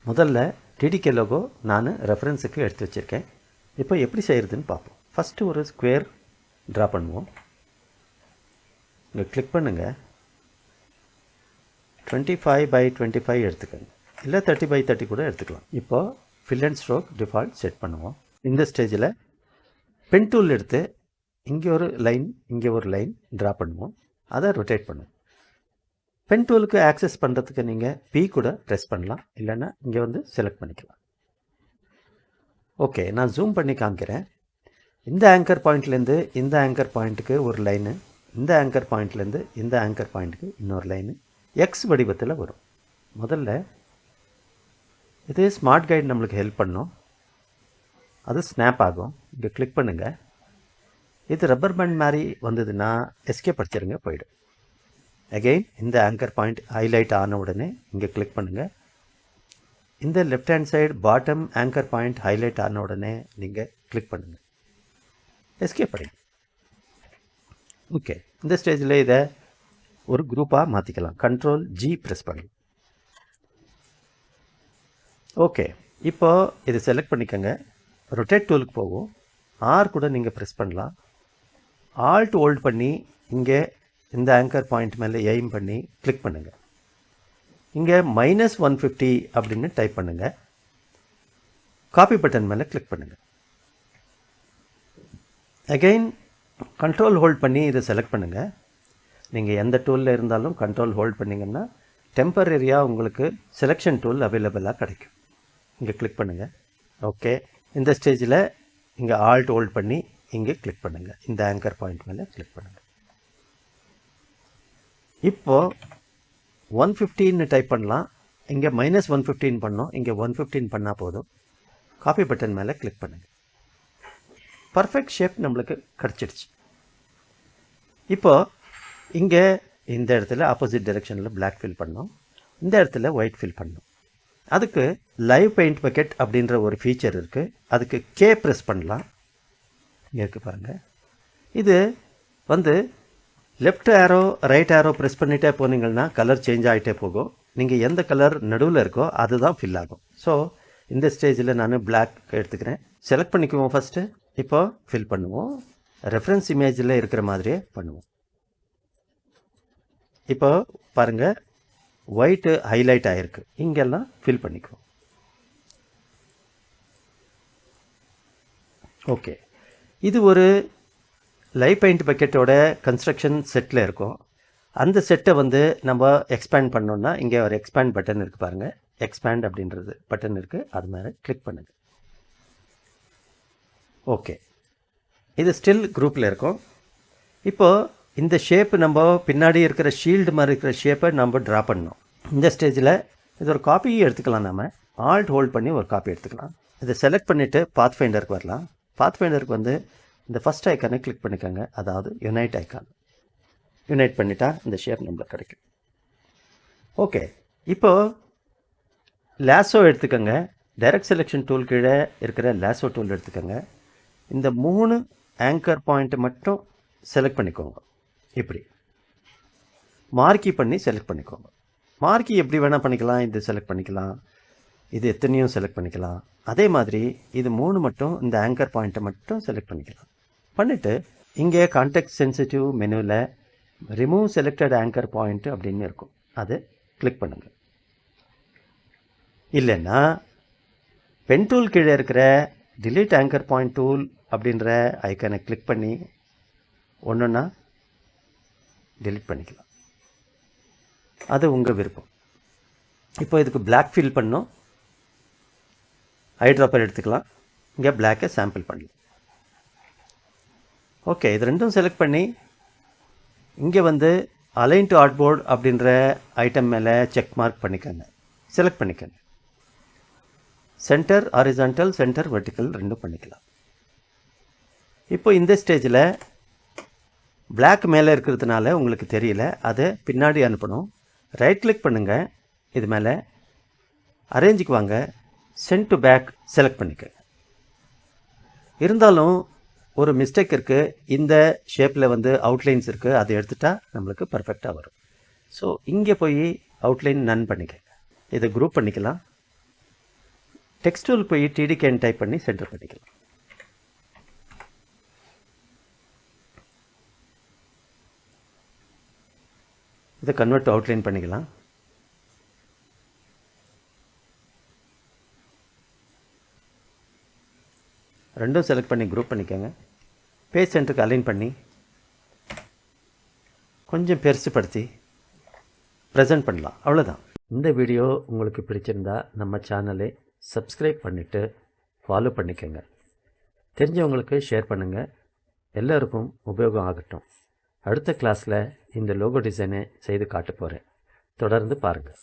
முதல்ல TTK logo நான் ரெஃபரன்ஸுக்கு எடுத்து வச்சுருக்கேன். இப்போ எப்படி செய்கிறதுன்னு பார்ப்போம். ஃபஸ்ட்டு ஒரு ஸ்கொயர் ட்ரா பண்ணுவோம். இங்கே கிளிக் பண்ணுங்கள். 25x25 எடுத்துக்கோங்க, இல்லை 30x30 கூட எடுத்துக்கலாம். இப்போது fill and stroke default set பண்ணுவோம். இந்த ஸ்டேஜில் பென் டூல் எடுத்து இங்கே ஒரு லைன், இங்கே ஒரு லைன் ட்ரா பண்ணுவோம். அதை ரொட்டேட் பண்ணுவோம். பென் டூலுக்கு ஆக்சஸ் பண்ணுறதுக்கு நீங்கள் பி கூட ப்ரெஸ் பண்ணலாம், இல்லைன்னா இங்கே வந்து செலக்ட் பண்ணிக்கலாம். ஓகே, நான் ஜூம் பண்ணி காமிக்கிறேன். இந்த ஆங்கர் பாயிண்ட்லேருந்து இந்த ஆங்கர் பாயிண்ட்டுக்கு ஒரு லைனு, இந்த ஆங்கர் பாயிண்ட்லேருந்து இந்த ஆங்கர் பாயிண்ட்டுக்கு இன்னொரு லைனு எக்ஸ் வடிவத்தில் வரும். முதல்ல இது ஸ்மார்ட் கைடு நம்மளுக்கு ஹெல்ப் பண்ணும். அது ஸ்னாப் ஆகும். இங்கே கிளிக் பண்ணுங்கள். இது ரப்பர் பேண்ட் மாதிரி வந்ததுன்னா எஸ்கேப் அடிச்சிருங்க, போயிடும். அகெயின் இந்த ஆங்கர் பாயிண்ட் ஹைலைட் ஆன உடனே இங்கே கிளிக் பண்ணுங்கள். இந்த left hand side bottom anchor point highlight ஆன உடனே நீங்கள் கிளிக் பண்ணுங்கள், எஸ்கேப் பண்ணுங்க. ஓகே, இந்த ஸ்டேஜில் இதை ஒரு குரூப்பாக மாற்றிக்கலாம். Ctrl G ப்ரெஸ் பண்ணுங்க. ஓகே, இப்போது இதை செலக்ட் பண்ணிக்கோங்க. ரொட்டேட் டூலுக்கு போகும். ஆர் கூட நீங்கள் ப்ரெஸ் பண்ணலாம். ஆல்ட் ஹோல்ட் பண்ணி இங்கே இந்த ஆங்கர் பாயிண்ட் மேலே எய்ம் பண்ணி கிளிக் பண்ணுங்கள். இங்கே -150 அப்படின்னு டைப் பண்ணுங்கள். காப்பி பட்டன் மேலே கிளிக் பண்ணுங்கள். அகெயின் Ctrl ஹோல்ட் பண்ணி இதை செலக்ட் பண்ணுங்கள். நீங்கள் எந்த டூலில் இருந்தாலும் Ctrl ஹோல்ட் பண்ணிங்கன்னா டெம்பரரியாக உங்களுக்கு செலெக்ஷன் டூல் அவைலபிளாக கிடைக்கும். இங்கே கிளிக் பண்ணுங்கள். ஓகே, இந்த ஸ்டேஜில் இங்கே ஆல்ட் ஹோல்ட் பண்ணி இங்கே கிளிக் பண்ணுங்கள். இந்த ஆங்கர் பாயிண்ட் மேலே கிளிக் பண்ணுங்கள். இப்போது 115 டைப் பண்ணலாம். இங்கே -115 பண்ணோம், இங்கே 115 பண்ணால் போதும். காப்பி பட்டன் மேலே கிளிக் பண்ணுங்கள். பர்ஃபெக்ட் ஷேப் நம்மளுக்கு கிடச்சிடுச்சு. இப்போது இங்கே இந்த இடத்துல ஆப்போசிட் டைரெக்ஷனில் பிளாக் ஃபில் பண்ணோம், இந்த இடத்துல ஒயிட் ஃபில் பண்ணோம். அதுக்கு லைவ் பெயிண்ட் பக்கெட் அப்படின்ற ஒரு ஃபீச்சர் இருக்குது. அதுக்கு கே ப்ரெஸ் பண்ணலாம். இங்கே இருக்குது பாருங்கள். இது வந்து left arrow right arrow press பண்ணிகிட்டே போனீங்கன்னா கலர் சேஞ்ச் ஆகிட்டே போகும். நீங்கள் எந்த கலர் நடுவில் இருக்கோ அதுதான் ஃபில் ஆகும். ஸோ இந்த ஸ்டேஜில் நான் பிளாக் எடுத்துக்கிறேன். செலக்ட் பண்ணிக்குவோம் ஃபஸ்ட்டு. இப்போ ஃபில் பண்ணுவோம். ரெஃபரன்ஸ் இமேஜில் இருக்கிற மாதிரியே பண்ணுவோம். இப்போ பாருங்கள், ஒயிட்டு ஹைலைட் ஆகிருக்கு. இங்கெல்லாம் ஃபில் பண்ணிக்குவோம். ஓகே, இது ஒரு லைவ் பெயிண்ட் பக்கெட்டோட கன்ஸ்ட்ரக்ஷன் செட்டில் இருக்கும். அந்த செட்டை வந்து நம்ம எக்ஸ்பேண்ட் பண்ணோன்னா இங்கே ஒரு எக்ஸ்பேண்ட் பட்டன் இருக்குது பாருங்கள். எக்ஸ்பேண்ட் அப்படின்றது பட்டன் இருக்குது, அது மேலே கிளிக் பண்ணுங்கள். ஓகே, இது ஸ்டில் குரூப்பில் இருக்கும். இப்போது இந்த ஷேப்பு நம்ம பின்னாடி இருக்கிற ஷீல்டு மாதிரி இருக்கிற ஷேப்பை நம்ம ட்ரா பண்ணோம். இந்த ஸ்டேஜில் இது ஒரு காப்பி எடுத்துக்கலாம். நம்ம ஆல்ட் ஹோல்ட் பண்ணி ஒரு காப்பி எடுத்துக்கலாம். இதை செலக்ட் பண்ணிவிட்டு பாத் ஃபைண்டருக்கு வரலாம். பாத் ஃபைண்டருக்கு வந்து இந்த ஃபஸ்ட் ஐக்கானை கிளிக் பண்ணிக்கோங்க, அதாவது யுனைட் ஐக்கான். யுனைட் பண்ணிட்டா இந்த ஷேப் நம்மளுக்கு கிடைக்கும். ஓகே, இப்போது லேசோ எடுத்துக்கோங்க. டைரக்ட் செலெக்ஷன் டூல் கீழே இருக்கிற லேசோ டூல் எடுத்துக்கோங்க. இந்த 3 ஆங்கர் பாயிண்ட்டை மட்டும் செலக்ட் பண்ணிக்கோங்க. இப்படி மார்க்கி பண்ணி செலக்ட் பண்ணிக்கோங்க. மார்க்கி எப்படி வேணால் பண்ணிக்கலாம். இது செலக்ட் பண்ணிக்கலாம், இது எத்தனையும் செலக்ட் பண்ணிக்கலாம். அதே மாதிரி இது 3 மட்டும், இந்த ஆங்கர் பாயிண்ட்டை மட்டும் செலக்ட் பண்ணிக்கலாம். பண்ணிவிட்டு இங்கே கான்டெக்ஸ்ட் சென்சிட்டிவ் மெனுவில் ரிமூவ் செலக்டட் ஆங்கர் பாயிண்ட் அப்படின்னு இருக்கும், அதை கிளிக் பண்ணுங்கள். இல்லைன்னா பென் டூல் கீழே இருக்கிற டிலீட் ஆங்கர் பாயிண்ட் டூல் அப்படின்ற ஐக்கனை கிளிக் பண்ணி ஒன்றுன்னா டிலீட் பண்ணிக்கலாம். அது உங்கள் விருப்பம். இப்போ இதுக்கு பிளாக் ஃபில் பண்ணோம். ஐ ட்ராப்பர் எடுத்துக்கலாம். இங்கே பிளாக்கை சாம்பிள் பண்ணலாம். ஓகே, இது ரெண்டும் செலக்ட் பண்ணி இங்கே வந்து அலைன் டு ஆர்ட்போர்ட் அப்படின்ற ஐட்டம் மேலே செக் மார்க் பண்ணிக்கோங்க. செலக்ட் பண்ணிக்கோங்க. சென்டர் ஹாரிசான்டல், சென்டர் வெர்டிக்கல் ரெண்டும் பண்ணிக்கலாம். இப்போ இந்த ஸ்டேஜில் பிளாக் மேலே இருக்கிறதுனால உங்களுக்கு தெரியல, அதை பின்னாடி அனுப்பணும். ரைட் கிளிக் பண்ணுங்கள். இது மேலே அரேஞ்சுக்கு வாங்க. சென்ட் டு பேக் செலக்ட் பண்ணிக்க. இருந்தாலும் ஒரு மிஸ்டேக் இருக்குது. இந்த ஷேப்பில் வந்து அவுட்லைன்ஸ் இருக்குது, அதை எடுத்துட்டா நம்மளுக்கு பர்ஃபெக்டாக வரும். ஸோ இங்கே போய் அவுட்லைன் நன் பண்ணிக்க. இதை குரூப் பண்ணிக்கலாம். டெக்ஸ்ட் டூல் போய் டிடிகேன்னு டைப் பண்ணி சென்டர் பண்ணிக்கலாம். இதை கன்வெர்ட் அவுட்லைன் பண்ணிக்கலாம். ரெண்டும் செலக்ட் பண்ணி குரூப் பண்ணிக்கோங்க. பேஜ் சென்டருக்கு அலைன் பண்ணி கொஞ்சம் பெருசுப்படுத்தி ப்ரெசென்ட் பண்ணலாம். அவ்வளோதான். இந்த வீடியோ உங்களுக்கு பிடிச்சிருந்தா நம்ம சேனலை சப்ஸ்கிரைப் பண்ணிவிட்டு ஃபாலோ பண்ணிக்கோங்க. தெரிஞ்சவங்களுக்கு ஷேர் பண்ணுங்கள். எல்லோருக்கும் உபயோகம் ஆகட்டும். அடுத்த கிளாஸில் இந்த லோகோ டிசைனை செய்து காட்ட போகிறேன். தொடர்ந்து பாருங்கள்.